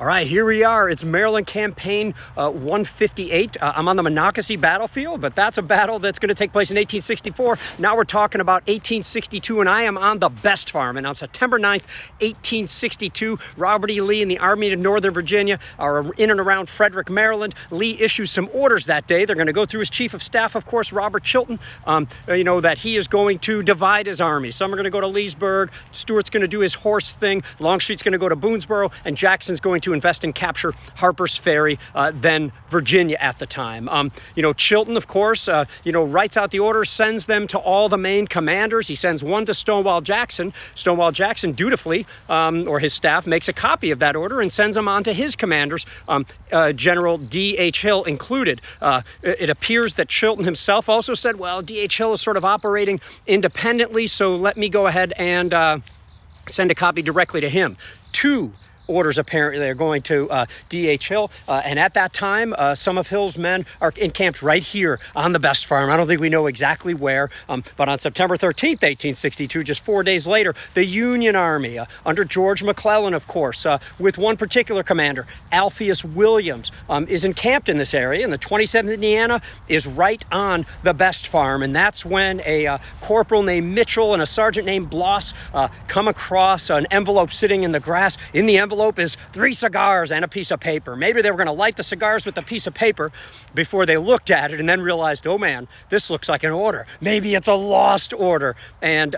All right, here we are. It's Maryland Campaign 158. I'm on the Monocacy battlefield, but that's a battle that's going to take place in 1864. Now we're talking about 1862, and I am on the Best Farm. And on September 9th, 1862, Robert E. Lee and the Army of Northern Virginia are in and around Frederick, Maryland. Lee issues some orders that day. They're going to go through his chief of staff, of course, Robert Chilton, that he is going to divide his army. Some are going to go to Leesburg, Stuart's going to do his horse thing, Longstreet's going to go to Boonesboro, and Jackson's going to invest and capture Harper's Ferry, then Virginia at the time. Chilton, of course, writes out the orders, sends them to all the main commanders. He sends one to Stonewall Jackson. Stonewall Jackson dutifully, or his staff, makes a copy of that order and sends them on to his commanders, General D.H. Hill included. It appears that Chilton himself also said, well, D.H. Hill is sort of operating independently, so let me go ahead and send a copy directly to him. Two orders apparently are going to D.H. Hill, and at that time some of Hill's men are encamped right here on the Best Farm. I don't think we know exactly where, but on September 13th, 1862, just 4 days later, the Union Army under George McClellan, of course, with one particular commander, Alpheus Williams, is encamped in this area, and the 27th Indiana is right on the Best Farm. And that's when a corporal named Mitchell and a sergeant named Bloss come across an envelope sitting in the grass. In the envelope is 3 cigars and a piece of paper. Maybe they were going to light the cigars with the piece of paper before they looked at it and then realized, oh man, this looks like an order. Maybe it's a lost order. And,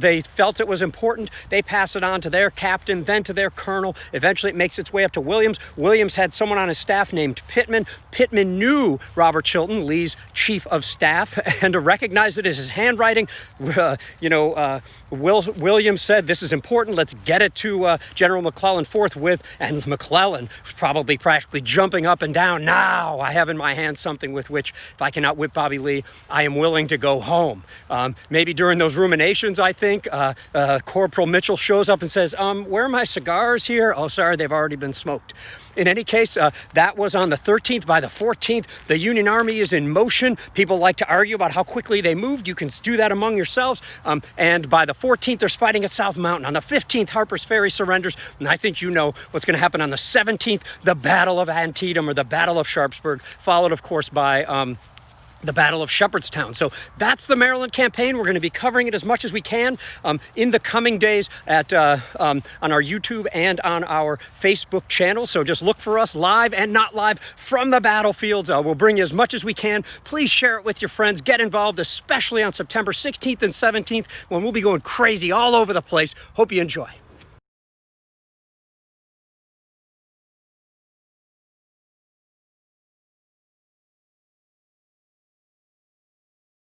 they felt it was important. They pass it on to their captain, then to their colonel. Eventually it makes its way up to Williams. Williams had someone on his staff named Pittman. Pittman knew Robert Chilton, Lee's chief of staff, and recognized it as his handwriting. Williams said, this is important. Let's get it to General McClellan forthwith. And McClellan was probably practically jumping up and down. Now I have in my hand something with which, if I cannot whip Bobby Lee, I am willing to go home. Maybe during those ruminations, I think, Corporal Mitchell shows up and says, where are my cigars here? Oh, sorry, they've already been smoked. In any case, that was on the 13th. By the 14th, the Union Army is in motion. People like to argue about how quickly they moved. You can do that among yourselves. And by the 14th, there's fighting at South Mountain. On the 15th, Harper's Ferry surrenders. And I think you know what's going to happen on the 17th, the Battle of Antietam, or the Battle of Sharpsburg, followed, of course, by the Battle of Shepherdstown. So that's the Maryland campaign. We're going to be covering it as much as we can in the coming days on our YouTube and on our Facebook channel. So just look for us live and not live from the battlefields. We'll bring you as much as we can. Please share it with your friends. Get involved, especially on September 16th and 17th, when we'll be going crazy all over the place. Hope you enjoy.